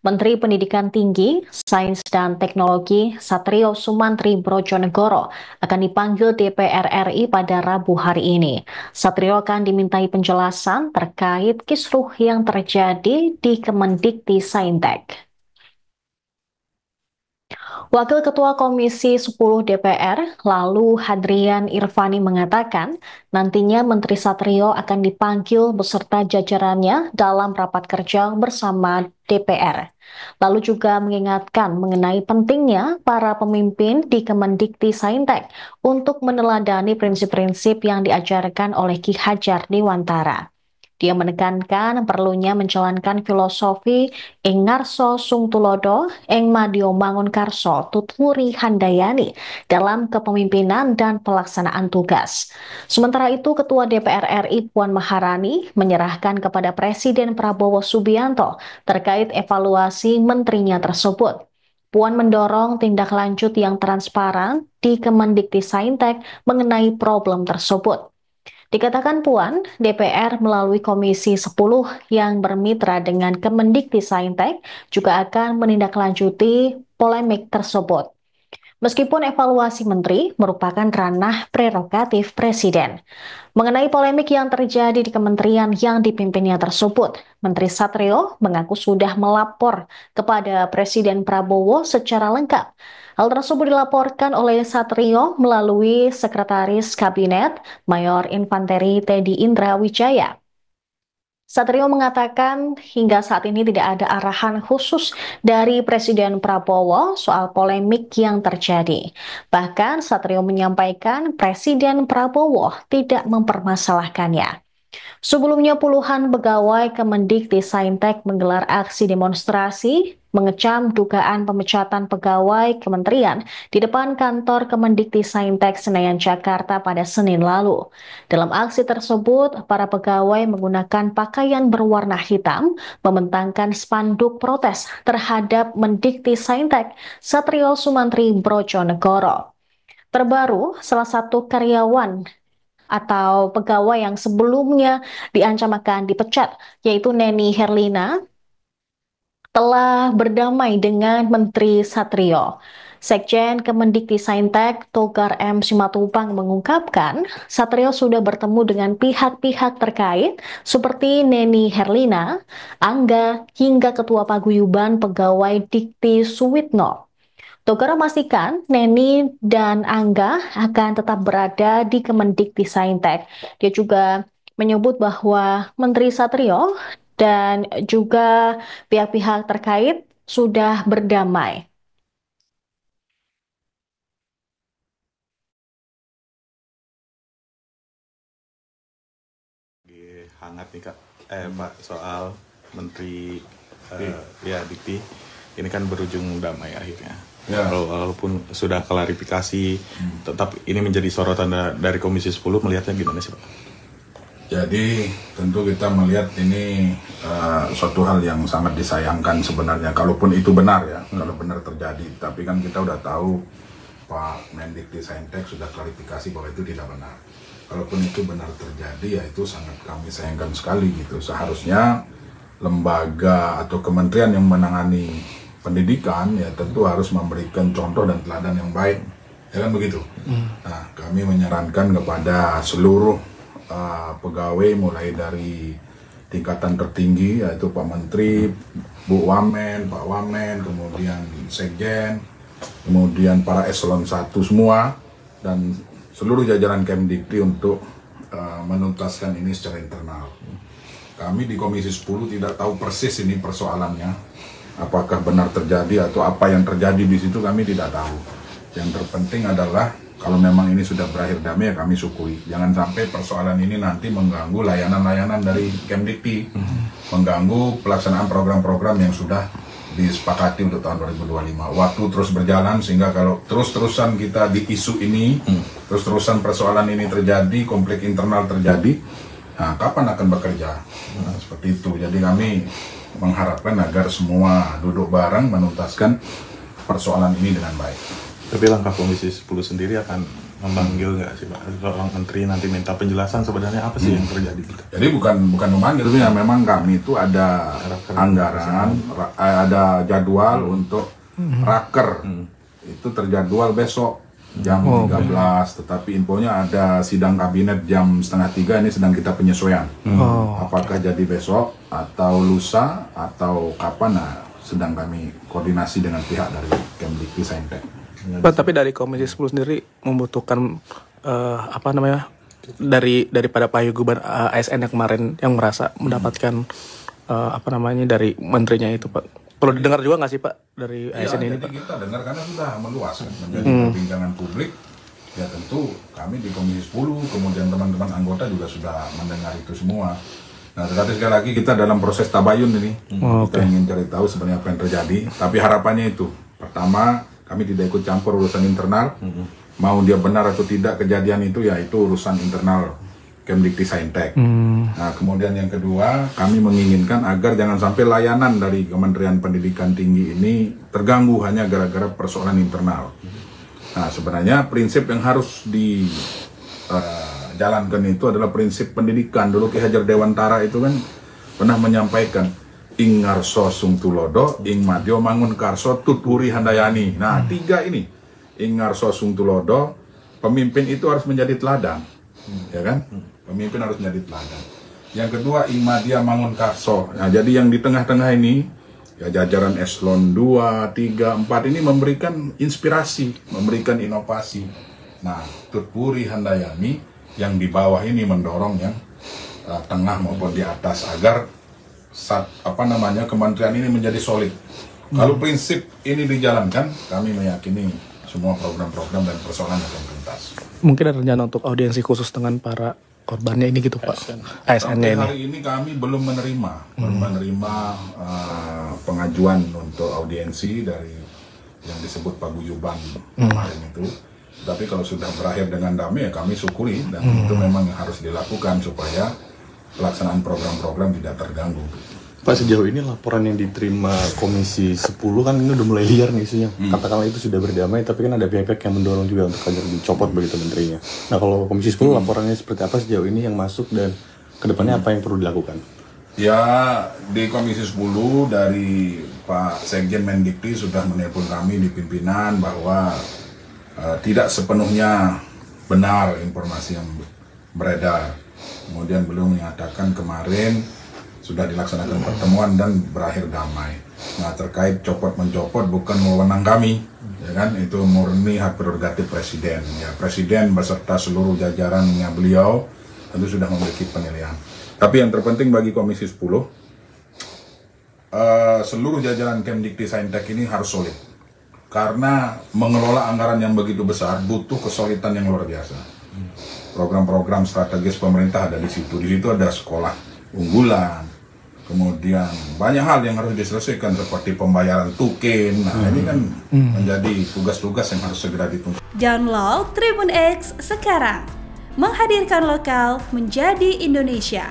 Menteri Pendidikan Tinggi, Sains dan Teknologi Satrio Sumantri Brojonegoro akan dipanggil DPR RI pada Rabu hari ini. Satrio akan dimintai penjelasan terkait kisruh yang terjadi di Kemendikti-Saintek. Wakil Ketua Komisi 10 DPR, lalu Hadrian Irvani mengatakan, nantinya Menteri Satrio akan dipanggil beserta jajarannya dalam rapat kerja bersama DPR. Lalu juga mengingatkan mengenai pentingnya para pemimpin di Kemendikti-Saintek untuk meneladani prinsip-prinsip yang diajarkan oleh Ki Hajar Dewantara. Dia menekankan perlunya menjalankan filosofi Ing Ngarso Sung Tulodo, Ing Madio Mangunkarso Tuturi Handayani dalam kepemimpinan dan pelaksanaan tugas. Sementara itu, Ketua DPR RI Puan Maharani menyerahkan kepada Presiden Prabowo Subianto terkait evaluasi menterinya tersebut. Puan mendorong tindak lanjut yang transparan di Kemendikti-Saintek mengenai problem tersebut. Dikatakan Puan, DPR melalui Komisi 10 yang bermitra dengan Kemendikti-Saintek juga akan menindaklanjuti polemik tersebut. Meskipun evaluasi menteri merupakan ranah prerogatif Presiden. Mengenai polemik yang terjadi di kementerian yang dipimpinnya tersebut, Menteri Satrio mengaku sudah melapor kepada Presiden Prabowo secara lengkap. Hal tersebut dilaporkan oleh Satrio melalui Sekretaris Kabinet Mayor Infanteri Teddy Indra Wijaya. Satrio mengatakan hingga saat ini tidak ada arahan khusus dari Presiden Prabowo soal polemik yang terjadi. Bahkan Satrio menyampaikan Presiden Prabowo tidak mempermasalahkannya. Sebelumnya puluhan pegawai Kemendikti-Saintek menggelar aksi demonstrasi mengecam dugaan pemecatan pegawai kementerian di depan kantor Kemendikti-Saintek Senayan Jakarta pada Senin lalu. Dalam aksi tersebut, para pegawai menggunakan pakaian berwarna hitam membentangkan spanduk protes terhadap Mendikti-Saintek Satrio Sumantri Brojonegoro. Terbaru, salah satu karyawan atau pegawai yang sebelumnya diancam akan dipecat, yaitu Neni Herlina, telah berdamai dengan Menteri Satrio. Sekjen Kemendikti-Saintek Togar M. Simatupang mengungkapkan, Satrio sudah bertemu dengan pihak-pihak terkait seperti Neni Herlina, Angga, hingga Ketua Paguyuban Pegawai Dikti Suwitno. Togar memastikan Neni dan Angga akan tetap berada di Kemendikti-Saintek. Dia juga menyebut bahwa Menteri Satrio dan juga pihak-pihak terkait sudah berdamai. Hangat nih Kak, Pak, soal Menteri ya Dikti ini kan berujung damai akhirnya. Ya. Walaupun sudah klarifikasi, tetap ini menjadi sorotan dari Komisi 10, melihatnya gimana sih Pak? Jadi tentu kita melihat ini suatu hal yang sangat disayangkan sebenarnya, kalaupun itu benar ya, kalau benar terjadi. Tapi kan kita udah tahu Pak Mendikti-Saintek sudah klarifikasi bahwa itu tidak benar. Kalaupun itu benar terjadi, ya itu sangat kami sayangkan sekali gitu. Seharusnya lembaga atau kementerian yang menangani pendidikan ya tentu harus memberikan contoh dan teladan yang baik, ya kan begitu. Nah, kami menyarankan kepada seluruh pegawai mulai dari tingkatan tertinggi yaitu Pak Menteri, Bu Wamen, Pak Wamen, kemudian Sekjen, kemudian para eselon 1 semua dan seluruh jajaran Kemdikti untuk menuntaskan ini secara internal. Kami di Komisi 10 tidak tahu persis ini persoalannya, apakah benar terjadi atau apa yang terjadi di situ kami tidak tahu. Yang terpenting adalah kalau memang ini sudah berakhir damai ya kami syukuri. Jangan sampai persoalan ini nanti mengganggu layanan-layanan dari Kemdikti, mengganggu pelaksanaan program-program yang sudah disepakati untuk tahun 2025. Waktu terus berjalan sehingga kalau terus-terusan kita di isu ini, terus-terusan persoalan ini terjadi, konflik internal terjadi, nah kapan akan bekerja? Nah, seperti itu. Jadi kami mengharapkan agar semua duduk bareng menuntaskan persoalan ini dengan baik. Tapi langkah Komisi 10 sendiri akan memanggil nggak sih Pak? Seorang menteri nanti minta penjelasan sebenarnya apa sih yang terjadi gitu? Jadi bukan memanggil, ya memang kami itu ada anggaran, ada jadwal untuk raker. Itu terjadwal besok jam 13, tetapi infonya ada sidang kabinet jam 2:30, ini sedang kita penyesuaian. Apakah jadi besok atau lusa atau kapan? Nah, sedang kami koordinasi dengan pihak dari Kemdikti-Saintek. Pak, tapi dari Komisi 10 sendiri membutuhkan daripada Pak Yuguban ASN yang kemarin yang merasa mendapatkan dari menterinya itu, Pak. Perlu didengar juga nggak sih Pak dari ASN ini, Pak? Kita dengar karena sudah meluas kan, menjadi perbincangan publik. Ya tentu kami di Komisi 10, kemudian teman-teman anggota juga sudah mendengar itu semua. Nah, tetapi sekali lagi kita dalam proses tabayun ini. Kita ingin cari tahu sebenarnya apa yang terjadi. Tapi harapannya itu, pertama, kami tidak ikut campur urusan internal. Mau dia benar atau tidak kejadian itu, ya itu urusan internal Kemdikti-Saintek. Nah, kemudian yang kedua, kami menginginkan agar jangan sampai layanan dari Kementerian Pendidikan Tinggi ini terganggu hanya gara-gara persoalan internal. Nah, sebenarnya prinsip yang harus dijalankan itu adalah prinsip pendidikan. Dulu Ki Hajar Dewantara itu kan pernah menyampaikan, ing ngarso sung tulodo, ing madyo mangun karso tuturi handayani. Nah, tiga ini, ing ngarso sung tulodo, pemimpin itu harus menjadi teladan, ya kan? Pemimpin harus menjadi teladan. Yang kedua, ing madya mangun karso. Nah, jadi yang di tengah-tengah ini, ya jajaran eselon 2, 3, 4 ini memberikan inspirasi, memberikan inovasi. Nah, tuturi handayani, yang di bawah ini mendorong yang tengah maupun di atas agar kementerian ini menjadi solid. Kalau prinsip ini dijalankan, kami meyakini semua program-program dan persoalan akan tuntas. Mungkin ada rencana untuk audiensi khusus dengan para korbannya ini gitu Pak? ASN-nya ini. Hari ini kami belum menerima pengajuan untuk audiensi dari yang disebut paguyuban kemarin itu. Tapi kalau sudah berakhir dengan damai, ya kami syukuri, dan itu memang harus dilakukan supaya pelaksanaan program-program tidak terganggu. Pak, sejauh ini laporan yang diterima Komisi 10 kan ini udah mulai liar nih isunya. Katakanlah itu sudah berdamai, tapi kan ada pihak-pihak yang mendorong juga untuk agar dicopot begitu menterinya. Nah, kalau Komisi 10 laporannya seperti apa sejauh ini yang masuk dan kedepannya apa yang perlu dilakukan? Ya, di Komisi 10 dari Pak Sekjen Mendikti sudah menelpon kami di pimpinan bahwa tidak sepenuhnya benar informasi yang beredar. Kemudian beliau menyatakan kemarin sudah dilaksanakan pertemuan dan berakhir damai. Nah, terkait copot-mencopot bukan wewenang kami, ya kan? Itu murni hak prerogatif Presiden. Ya, Presiden beserta seluruh jajarannya beliau tentu sudah memiliki penilaian. Tapi yang terpenting bagi Komisi 10, seluruh jajaran Kemdikti-Saintek ini harus solid. Karena mengelola anggaran yang begitu besar butuh kesulitan yang luar biasa. Program-program strategis pemerintah ada di situ. Di situ ada sekolah unggulan, kemudian banyak hal yang harus diselesaikan seperti pembayaran tukin. Nah, ini kan menjadi tugas-tugas yang harus segera dituntaskan. Download Tribun X sekarang, menghadirkan lokal menjadi Indonesia.